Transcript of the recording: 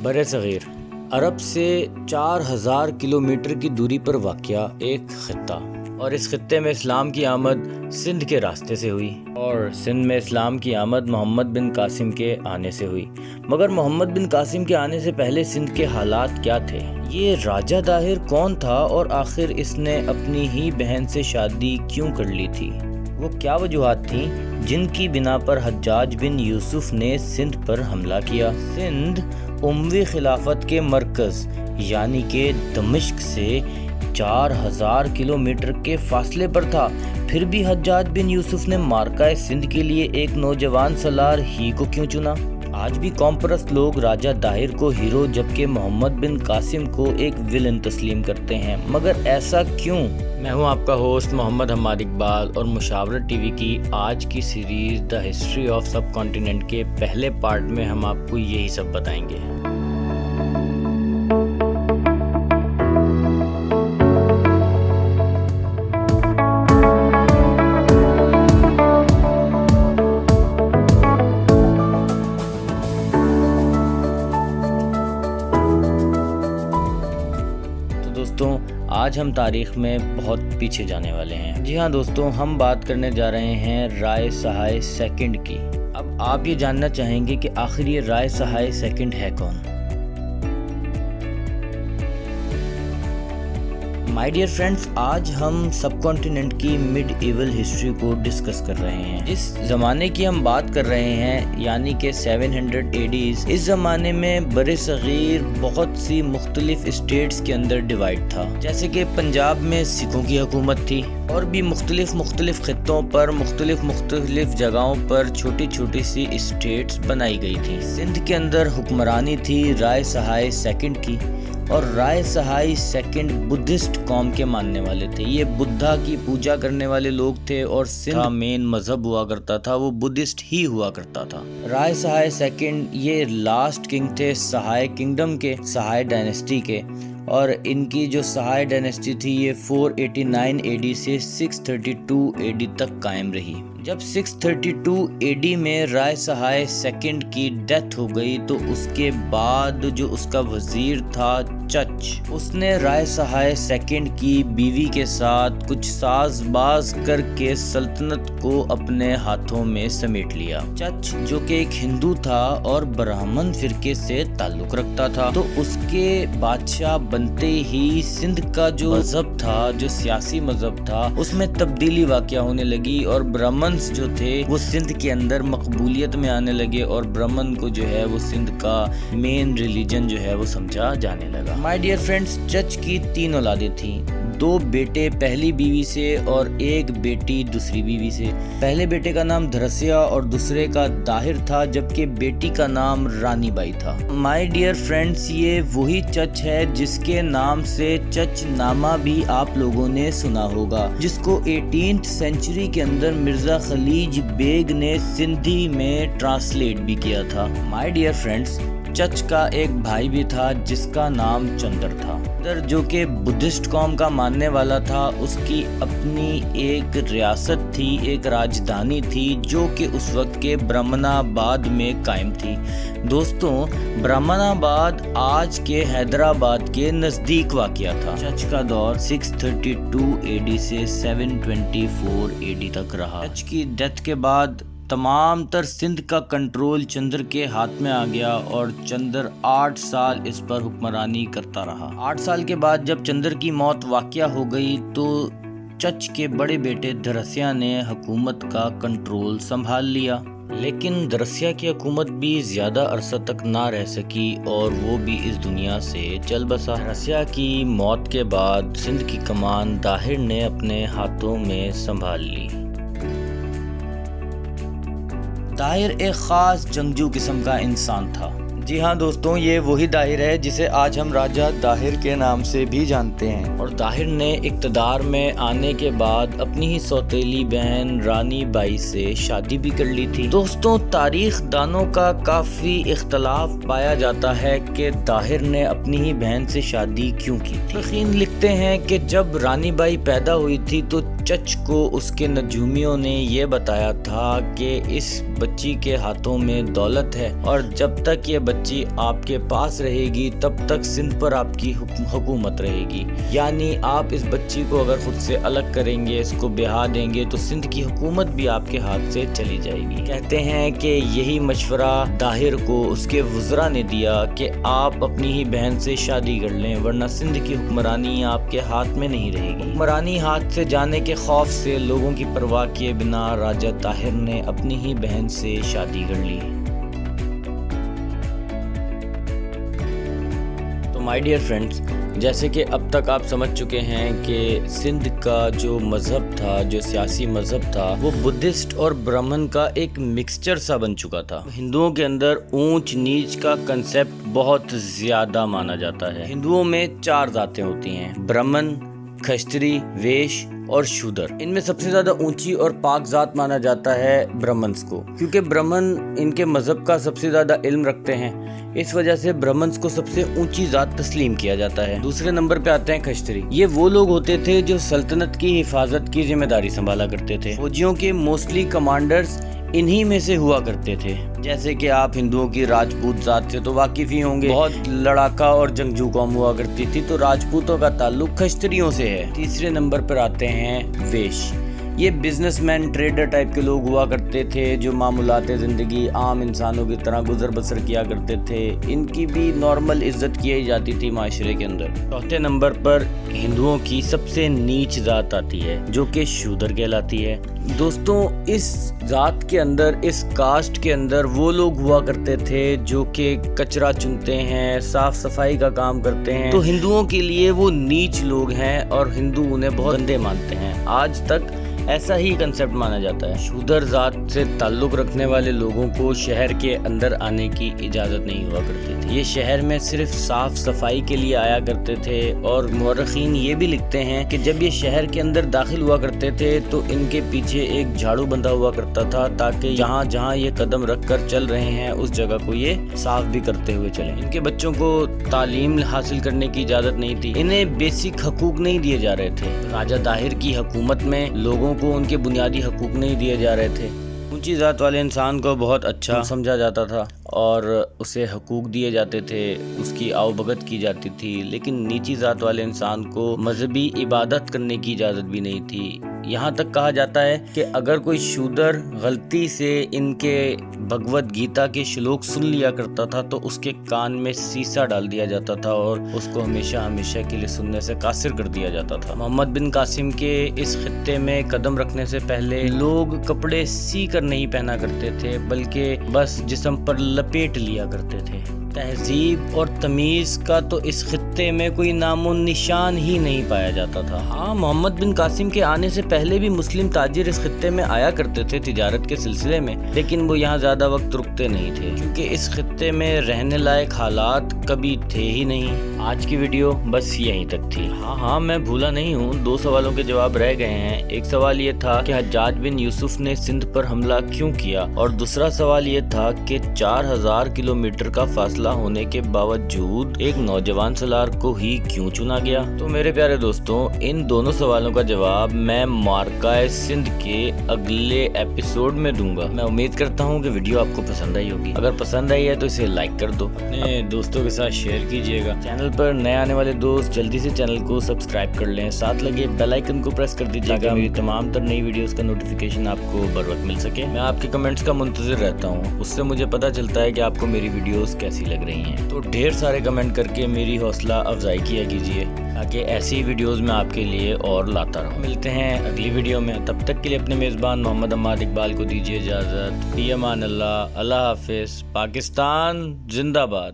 بر صغیر عرب سے 4000 کلومیٹر کی دوری پر واقع ایک خطہ، اور اس خطے میں اسلام کی آمد سندھ کے راستے سے ہوئی، اور سندھ میں اسلام کی آمد محمد بن قاسم کے آنے سے ہوئی۔ مگر محمد بن قاسم کے آنے سے پہلے سندھ کے حالات کیا تھے؟ یہ راجہ داہر کون تھا، اور آخر اس نے اپنی ہی بہن سے شادی کیوں کر لی تھی؟ وہ کیا وجوہات تھیں جن کی بنا پر حجاج بن یوسف نے سندھ پر حملہ کیا؟ سندھ اموی خلافت کے مرکز یعنی کہ دمشق سے 4000 کلومیٹر کے فاصلے پر تھا، پھر بھی حجاج بن یوسف نے معرکہ سندھ کے لیے ایک نوجوان سالار ہی کو کیوں چنا؟ آج بھی قوم پرست لوگ راجہ داہر کو ہیرو جبکہ محمد بن قاسم کو ایک ولن تسلیم کرتے ہیں، مگر ایسا کیوں؟ میں ہوں آپ کا ہوسٹ محمد حماد اقبال، اور مشاورت ٹی وی کی آج کی series the history of sub continent کے پہلے پارٹ میں ہم آپ کو یہی سب بتائیں گے۔ دوستوں، آج ہم تاریخ میں بہت پیچھے جانے والے ہیں۔ جی ہاں دوستوں، ہم بات کرنے جا رہے ہیں رائے سہائے سیکنڈ کی۔ اب آپ یہ جاننا چاہیں گے کہ آخر یہ رائے سہائے سیکنڈ ہے کون؟ مائی ڈیئر فرینڈز، آج ہم سب کانٹیننٹ کی مڈ ایول ہسٹری کو ڈسکس کر رہے ہیں۔ جس زمانے کی ہم بات کر رہے ہیں یعنی کہ 700 ایڈیز، اس زمانے میں بر صغیر بہت سی مختلف اسٹیٹس کے اندر ڈیوائیڈ تھا، جیسے کہ پنجاب میں سکھوں کی حکومت تھی، اور بھی مختلف خطوں پر مختلف جگہوں پر چھوٹی چھوٹی سی اسٹیٹس بنائی گئی تھی۔ سندھ کے اندر حکمرانی تھی رائے سہائے سیکنڈ کی، اور رائے سہائی سیکنڈ بدھسٹ قوم کے ماننے والے تھے۔ یہ بدھا کی پوجا کرنے والے لوگ تھے، اور سندھ کا مین مذہب ہوا کرتا تھا وہ بدھسٹ ہی ہوا کرتا تھا۔ رائے سہائی سیکنڈ یہ لاسٹ کنگ تھے سہائے کنگڈم کے، سہائے ڈائنیسٹی کے، اور ان کی جو سہائے ڈائنیسٹی تھی یہ 489 اے ڈی سے 632 اے ڈی تک قائم رہی۔ جب 632 اے ڈی میں رائے سہائے سیکنڈ کی ڈیتھ ہو گئی تو اس کے بعد جو اس کا وزیر تھا چچ، اس نے رائے سہائے سیکنڈ کی بیوی کے ساتھ کچھ ساز باز کر کے سلطنت کو اپنے ہاتھوں میں سمیٹ لیا۔ چچ جو کہ ایک ہندو تھا اور برہمن فرقے سے تعلق رکھتا تھا، تو اس کے بادشاہ بنتے ہی سندھ کا جو مذہب تھا، جو سیاسی مذہب تھا، اس میں تبدیلی واقع ہونے لگی، اور برہمن جو تھے وہ سندھ کے اندر مقبولیت میں آنے لگے، اور برہمن کو جو ہے وہ سندھ کا مین ریلیجن جو ہے وہ سمجھا جانے لگا۔ مائی ڈیئر فرینڈز، چچ کی 3 اولادیں تھیں، 2 بیٹے پہلی بیوی سے اور 1 بیٹی دوسری بیوی سے۔ پہلے بیٹے کا نام دھرسیا اور دوسرے کا داہر تھا، جبکہ بیٹی کا نام رانی بائی تھا۔ مائی ڈیئر فرینڈز، یہ وہی چچ ہے جس کے نام سے چچ نامہ بھی آپ لوگوں نے سنا ہوگا، جس کو 18th سینچری کے اندر مرزا خلیج بیگ نے سندھی میں ٹرانسلیٹ بھی کیا تھا۔ مائی ڈیئر فرینڈز، چچ کا ایک بھائی بھی تھا جس کا نام چندر تھا، جو کہ بدھسٹ قوم کا ماننے والا تھا۔ اس کی اپنی ایک ریاست تھی، ایک راجدھانی تھی، جو کہ اس وقت کے برہمن آباد میں قائم تھی۔ دوستوں، برہمن آباد آج کے حیدرآباد کے نزدیک واقع تھا۔ چچ کا دور 632 اے ڈی سے 724 اے ڈی تک رہا۔ چچ کی ڈیتھ کے بعد تمام تر سندھ کا کنٹرول چندر کے ہاتھ میں آ گیا، اور چندر 8 سال اس پر حکمرانی کرتا رہا۔ 8 سال کے بعد جب چندر کی موت واقع ہو گئی تو چچ کے بڑے بیٹے دھرسیا نے حکومت کا کنٹرول سنبھال لیا، لیکن دھرسیا کی حکومت بھی زیادہ عرصہ تک نہ رہ سکی، اور وہ بھی اس دنیا سے چل بسا۔ دھرسیا کی موت کے بعد سندھ کی کمان داہر نے اپنے ہاتھوں میں سنبھال لی۔ داہر ایک خاص جنگجو قسم کا انسان تھا۔ جی ہاں دوستوں، یہ وہی داہر ہے جسے آج ہم راجہ داہر کے نام سے بھی جانتے ہیں، اور داہر نے اقتدار میں آنے کے بعد اپنی ہی سوتیلی بہن رانی بائی سے شادی بھی کر لی تھی۔ دوستوں، تاریخ دانوں کا کافی اختلاف پایا جاتا ہے کہ داہر نے اپنی ہی بہن سے شادی کیوں کی تھی۔ مورخین لکھتے ہیں کہ جب رانی بائی پیدا ہوئی تھی تو چچ کو اس کے نجومیوں نے یہ بتایا تھا کہ اس بچی کے ہاتھوں میں دولت ہے اور جب تک یہ بچی آپ کے پاس رہے گی تب تک سندھ پر آپ کی حکومت رہے گی، یعنی آپ اس بچی کو اگر خود سے الگ کریں گے، اس کو بیاہ دیں گے تو سندھ کی حکومت بھی آپ کے ہاتھ سے چلی جائے گی۔ کہتے ہیں کہ یہی مشورہ طاہر کو اس کے وزراء نے دیا کہ آپ اپنی ہی بہن سے شادی کر لیں ورنہ سندھ کی حکمرانی آپ کے ہاتھ میں نہیں رہے گی۔ حکمرانی ہاتھ سے جانے کے خوف سے لوگوں کی پرواہ کیے بنا راجہ طاہر نے اپنی ہی بہن سے شادی کر لی۔ تو مائی ڈیئر فرینڈز، جیسے کہ اب تک آپ سمجھ چکے ہیں کہ سندھ کا جو مذہب تھا، جو سیاسی مذہب تھا، وہ بدھسٹ اور برہمن کا ایک مکسچر سا بن چکا تھا۔ ہندوؤں کے اندر اونچ نیچ کا کنسیپٹ بہت زیادہ مانا جاتا ہے۔ ہندوؤں میں 4 ذاتیں ہوتی ہیں: برہمن، کھشتری، ویش اور شودر۔ ان میں سب سے زیادہ اونچی اور پاک ذات مانا جاتا ہے برہمنس کو، کیونکہ برہمن ان کے مذہب کا سب سے زیادہ علم رکھتے ہیں، اس وجہ سے برہمنس کو سب سے اونچی ذات تسلیم کیا جاتا ہے۔ دوسرے نمبر پہ آتے ہیں کھشتری۔ یہ وہ لوگ ہوتے تھے جو سلطنت کی حفاظت کی ذمہ داری سنبھالا کرتے تھے۔ فوجیوں کے موسٹلی کمانڈرز انہی میں سے ہوا کرتے تھے۔ جیسے کہ آپ ہندوؤں کی راجپوت ذات سے تو واقف ہی ہوں گے، بہت لڑاکا اور جنگجو قوم ہوا کرتی تھی، تو راجپوتوں کا تعلق کھشتریوں سے ہے۔ تیسرے نمبر پر آتے ہیں ویش۔ یہ بزنس مین، ٹریڈر ٹائپ کے لوگ ہوا کرتے تھے جو معمولات زندگی عام انسانوں کی طرح گزر بسر کیا کرتے تھے۔ ان کی بھی نارمل عزت کی جاتی تھی معاشرے کے اندر۔ چوتھے نمبر پر ہندوؤں کی سب سے نیچ ذات آتی ہے جو کہ شودر کہلاتی ہے۔ دوستوں، اس ذات کے اندر، اس کاسٹ کے اندر وہ لوگ ہوا کرتے تھے جو کہ کچرا چنتے ہیں، صاف صفائی کا کام کرتے ہیں، تو ہندوؤں کے لیے وہ نیچ لوگ ہیں اور ہندو انہیں بہت گندے مانتے ہیں۔ آج تک ایسا ہی کنسیپٹ مانا جاتا ہے۔ شودر ذات سے تعلق رکھنے والے لوگوں کو شہر کے اندر آنے کی اجازت نہیں ہوا کرتی تھی۔ یہ شہر میں صرف صاف صفائی کے لیے آیا کرتے تھے، اور مورخین یہ بھی لکھتے ہیں کہ جب یہ شہر کے اندر داخل ہوا کرتے تھے تو ان کے پیچھے ایک جھاڑو بندھا ہوا کرتا تھا تاکہ جہاں جہاں یہ قدم رکھ کر چل رہے ہیں اس جگہ کو یہ صاف بھی کرتے ہوئے چلیں۔ ان کے بچوں کو تعلیم حاصل کرنے کی اجازت نہیں تھی، انہیں بیسک حقوق نہیں دیے جا رہے تھے۔ راجہ طاہر کی حکومت میں لوگوں کو ان کے بنیادی حقوق نہیں دیے جا رہے تھے۔ اونچی ذات والے انسان کو بہت اچھا سمجھا جاتا تھا اور اسے حقوق دیے جاتے تھے، اس کی آؤ بھگت کی جاتی تھی، لیکن نیچی ذات والے انسان کو مذہبی عبادت کرنے کی اجازت بھی نہیں تھی۔ یہاں تک کہا جاتا ہے کہ اگر کوئی شودر غلطی سے ان کے بھگوت گیتا کے شلوک سن لیا کرتا تھا تو اس کے کان میں سیسا ڈال دیا جاتا تھا اور اس کو ہمیشہ ہمیشہ کے لیے سننے سے قاصر کر دیا جاتا تھا۔ محمد بن قاسم کے اس خطے میں قدم رکھنے سے پہلے لوگ کپڑے سی کر نہیں پہنا کرتے تھے بلکہ بس جسم پر لپیٹ لیا کرتے تھے۔ تہذیب اور تمیز کا تو اس خطے میں کوئی نام و نشان ہی نہیں پایا جاتا تھا۔ ہاں، محمد بن قاسم کے آنے سے پہلے بھی مسلم تاجر اس خطے میں آیا کرتے تھے تجارت کے سلسلے میں، لیکن وہ یہاں زیادہ وقت رکتے نہیں تھے کیونکہ اس خطے میں رہنے لائق حالات کبھی تھے ہی نہیں۔ آج کی ویڈیو بس یہیں تک تھی۔ ہاں میں بھولا نہیں ہوں، 2 سوالوں کے جواب رہ گئے ہیں۔ ایک سوال یہ تھا کہ حجاج بن یوسف نے سندھ پر حملہ کیوں کیا، اور دوسرا سوال یہ تھا کہ 4000 کلومیٹر کا فاصلہ ہونے کے باوجود ایک نوجوان سالار کو ہی کیوں چنا گیا۔ تو میرے پیارے دوستوں، ان دونوں سوالوں کا جواب میں معرکہ سندھ کے اگلے ایپیسوڈ میں دوں گا۔ میں امید کرتا ہوں کہ ویڈیو آپ کو پسند آئی ہوگی۔ اگر پسند آئی ہے تو اسے لائک کر دو، اپنے دوستوں کے ساتھ شیئر کیجیے گا۔ چینل پر نئے آنے والے دوست جلدی سے چینل کو سبسکرائب کر لیں، ساتھ لگے بیل آئیکن کو پریس کر دیجیے گا میری تمام تر نئی ویڈیوز کا نوٹیفیکیشن آپ کو بر وقت مل سکے۔ میں آپ کے کمنٹس کا منتظر رہتا ہوں، اس سے مجھے پتہ چلتا ہے کہ آپ کو میری ویڈیوز کیسی لگ رہی ہیں۔ تو ڈھیر سارے کمنٹ کر کے میری حوصلہ افزائی کیا کیجیے تاکہ ایسی ویڈیوز میں آپ کے لیے اور لاتا رہوں۔ ملتے ہیں اگلی ویڈیو میں، تب تک کے لیے اپنے میزبان محمد عماد اقبال کو دیجیے اجازت۔ فی امان اللہ، اللہ حافظ۔ پاکستان زندہ باد۔